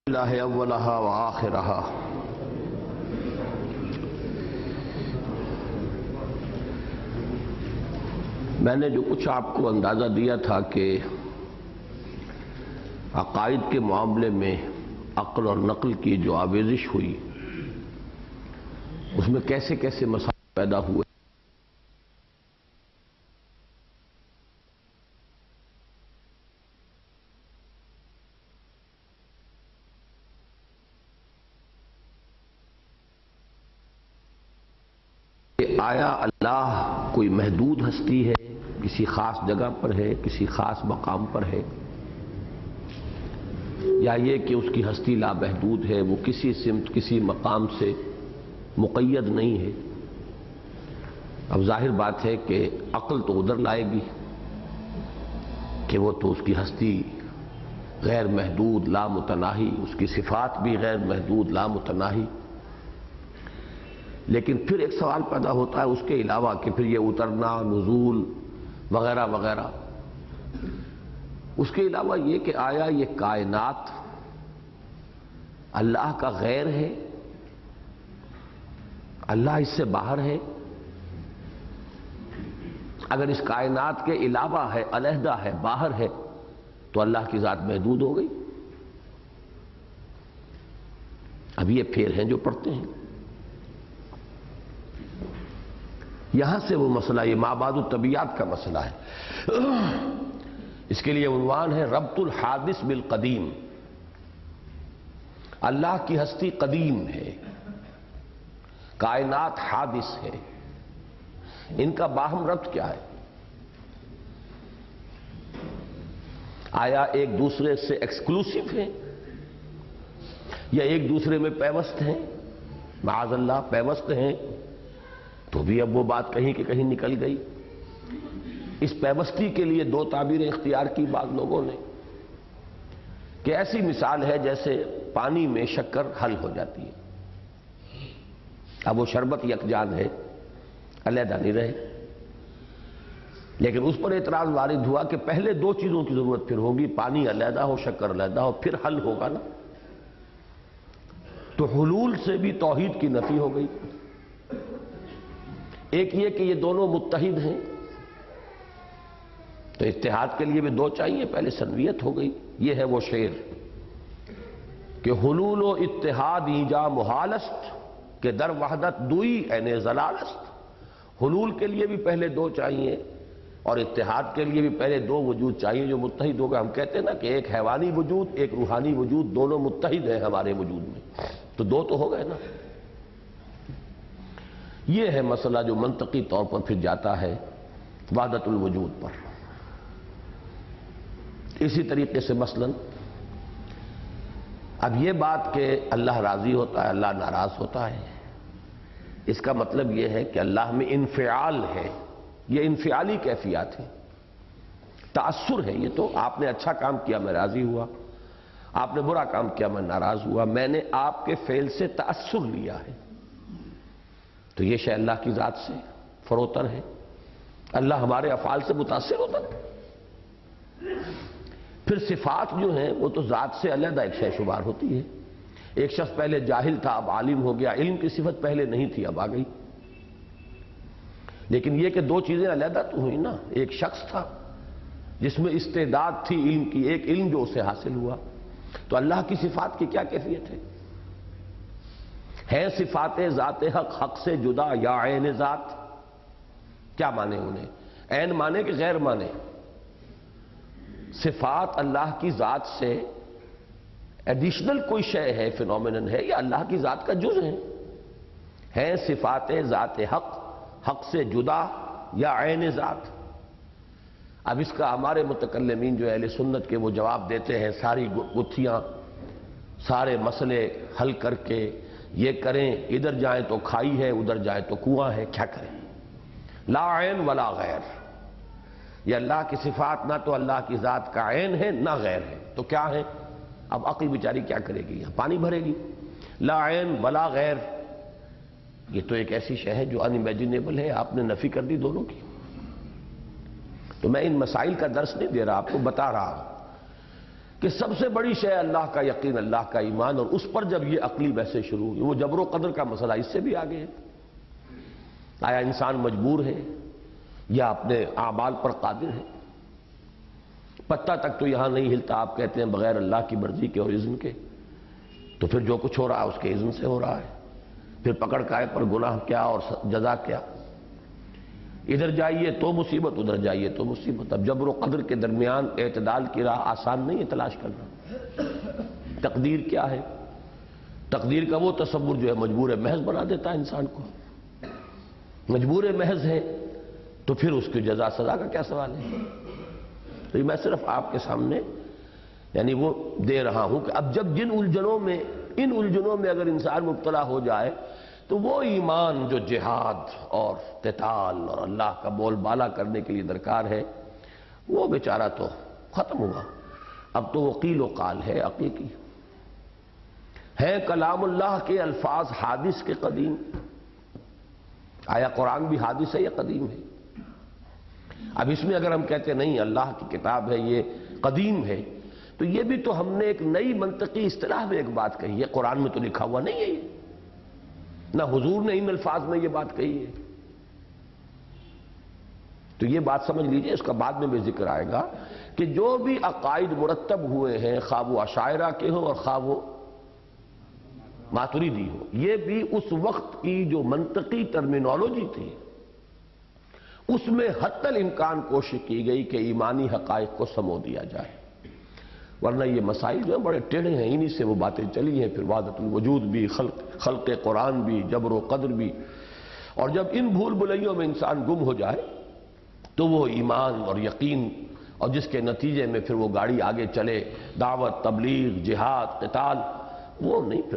اللہ اولہا و آخرہا۔ میں نے جو کچھ آپ کو اندازہ دیا تھا کہ عقائد کے معاملے میں عقل اور نقل کی جو آمیزش ہوئی اس میں کیسے کیسے مسائل پیدا ہوئے، آیا اللہ کوئی محدود ہستی ہے، کسی خاص جگہ پر ہے، کسی خاص مقام پر ہے، یا یہ کہ اس کی ہستی لامحدود ہے، وہ کسی سمت کسی مقام سے مقید نہیں ہے۔ اب ظاہر بات ہے کہ عقل تو ادھر لائے گی کہ وہ تو اس کی ہستی غیر محدود لامتناہی، اس کی صفات بھی غیر محدود لامتناہی، لیکن پھر ایک سوال پیدا ہوتا ہے اس کے علاوہ کہ پھر یہ اترنا، نزول وغیرہ وغیرہ، اس کے علاوہ یہ کہ آیا یہ کائنات اللہ کا غیر ہے، اللہ اس سے باہر ہے؟ اگر اس کائنات کے علاوہ ہے، علیحدہ ہے، باہر ہے، تو اللہ کی ذات محدود ہو گئی؟ اب یہ پھر ہیں جو پڑھتے ہیں یہاں سے وہ مسئلہ، یہ مابعد الطبیعات کا مسئلہ ہے۔ اس کے لیے عنوان ہے ربط الحادث بالقدیم۔ اللہ کی ہستی قدیم ہے، کائنات حادث ہے، ان کا باہم ربط کیا ہے؟ آیا ایک دوسرے سے ایکسکلوسیو ہیں یا ایک دوسرے میں پیوست ہیں؟ معاذ اللہ پیوست ہیں تو بھی اب وہ بات کہیں کہ کہیں نکل گئی۔ اس پیوستی کے لیے دو تعبیریں اختیار کی بعض لوگوں نے کہ ایسی مثال ہے جیسے پانی میں شکر حل ہو جاتی ہے، اب وہ شربت یکجان ہے، علیحدہ نہیں رہے، لیکن اس پر اعتراض وارد ہوا کہ پہلے دو چیزوں کی ضرورت پھر ہوگی، پانی علیحدہ ہو، شکر علیحدہ ہو، پھر حل ہوگا نا۔ تو حلول سے بھی توحید کی نفی ہو گئی۔ ایک یہ کہ یہ دونوں متحد ہیں تو اتحاد کے لیے بھی دو چاہیے، پہلے سنویت ہو گئی۔ یہ ہے وہ شعر کہ حلول و اتحاد ایجا محالست کہ در وحدت دوئی این زلالست۔ حلول کے لیے بھی پہلے دو چاہیے اور اتحاد کے لیے بھی پہلے دو وجود چاہیے جو متحد ہو گئے۔ ہم کہتے ہیں نا کہ ایک حیوانی وجود، ایک روحانی وجود، دونوں متحد ہیں ہمارے وجود میں، تو دو تو ہو گئے نا۔ یہ ہے مسئلہ جو منطقی طور پر پھر جاتا ہے وحدت الوجود پر۔ اسی طریقے سے مثلا اب یہ بات کہ اللہ راضی ہوتا ہے، اللہ ناراض ہوتا ہے، اس کا مطلب یہ ہے کہ اللہ میں انفعال ہے، یہ انفعالی کیفیات ہیں، تأثر ہے۔ یہ تو آپ نے اچھا کام کیا میں راضی ہوا، آپ نے برا کام کیا میں ناراض ہوا، میں نے آپ کے فعل سے تأثر لیا ہے، تو یہ شے اللہ کی ذات سے فروتر ہے۔ اللہ ہمارے افعال سے متاثر ہوتا ہے۔ پھر صفات جو ہیں وہ تو ذات سے علیحدہ ایک شے شمار ہوتی ہے۔ ایک شخص پہلے جاہل تھا اب عالم ہو گیا، علم کی صفت پہلے نہیں تھی اب آ گئی، لیکن یہ کہ دو چیزیں علیحدہ تو ہوئی نا۔ ایک شخص تھا جس میں استعداد تھی علم کی، ایک علم جو اسے حاصل ہوا، تو اللہ کی صفات کی کیا کیفیت ہے؟ ہیں صفات ذات حق حق سے جدا یا عین ذات؟ کیا مانے انہیں؟ عین مانے کہ غیر مانے؟ صفات اللہ کی ذات سے ایڈیشنل کوئی شے ہے، فینومینن ہے، یا اللہ کی ذات کا جز ہے؟ ہیں صفات ذات حق حق سے جدا یا عین ذات؟ اب اس کا ہمارے متکلمین جو اہل سنت کے وہ جواب دیتے ہیں، ساری گتھیاں سارے مسئلے حل کر کے یہ کریں، ادھر جائیں تو کھائی ہے، ادھر جائیں تو کنواں ہے، کیا کریں؟ لا عین ولا غیر، یہ اللہ کی صفات نہ تو اللہ کی ذات کا عین ہے نہ غیر ہے، تو کیا ہے؟ اب عقل بیچاری کیا کرے گی؟ یہاں پانی بھرے گی۔ لا عین ولا غیر، یہ تو ایک ایسی شے ہے جو ان امیجنیبل ہے، آپ نے نفی کر دی دونوں کی۔ تو میں ان مسائل کا درس نہیں دے رہا، آپ کو بتا رہا ہوں کہ سب سے بڑی شے اللہ کا یقین، اللہ کا ایمان، اور اس پر جب یہ عقلی بحثیں شروع ہوئی، وہ جبر و قدر کا مسئلہ اس سے بھی آگے ہے۔ آیا انسان مجبور ہے یا اپنے اعمال پر قادر ہے؟ پتہ تک تو یہاں نہیں ہلتا، آپ کہتے ہیں بغیر اللہ کی مرضی کے اور اذن کے، تو پھر جو کچھ ہو رہا ہے اس کے اذن سے ہو رہا ہے، پھر پکڑ کائے پر گناہ کیا اور جزا کیا؟ ادھر جائیے تو مصیبت، ادھر جائیے تو مصیبت۔ اب جبر و قدر کے درمیان اعتدال کی راہ آسان نہیں ہے تلاش کرنا۔ تقدیر کیا ہے؟ تقدیر کا وہ تصور جو ہے مجبور محض بنا دیتا ہے انسان کو۔ مجبور محض ہے تو پھر اس کی جزا سزا کا کیا سوال ہے؟ تو یہ میں صرف آپ کے سامنے یعنی وہ دے رہا ہوں کہ اب جب ان الجھنوں میں اگر انسان مبتلا ہو جائے تو وہ ایمان جو جہاد اور قتال اور اللہ کا بول بالا کرنے کے لیے درکار ہے وہ بیچارہ تو ختم ہوا۔ اب تو وہ قیل و قال ہے حقیقی ہے۔ کلام اللہ کے الفاظ حادث کے قدیم، آیا قرآن بھی حادث ہے یا قدیم ہے؟ اب اس میں اگر ہم کہتے نہیں اللہ کی کتاب ہے یہ قدیم ہے، تو یہ بھی تو ہم نے ایک نئی منطقی اصطلاح میں ایک بات کہی ہے، قرآن میں تو لکھا ہوا نہیں ہے یہ، نہ حضور نے ان الفاظ میں یہ بات کہی ہے۔ تو یہ بات سمجھ لیجئے، اس کا بعد میں بھی ذکر آئے گا کہ جو بھی عقائد مرتب ہوئے ہیں، خواہ وہ اشاعرہ کے ہوں اور خواہ وہ ماتریدی ہو، یہ بھی اس وقت کی جو منطقی ٹرمینالوجی تھی اس میں حتی الامکان کوشش کی گئی کہ ایمانی حقائق کو سمو دیا جائے، ورنہ یہ مسائل جو ہیں بڑے ٹیڑھے ہیں، انہی سے وہ باتیں چلی ہیں، پھر وحدت الوجود بھی، خلق قرآن بھی، جبر و قدر بھی، اور جب ان بھول بھلائیوں میں انسان گم ہو جائے تو وہ ایمان اور یقین اور جس کے نتیجے میں پھر وہ گاڑی آگے چلے، دعوت، تبلیغ، جہاد، قتال، وہ نہیں پھر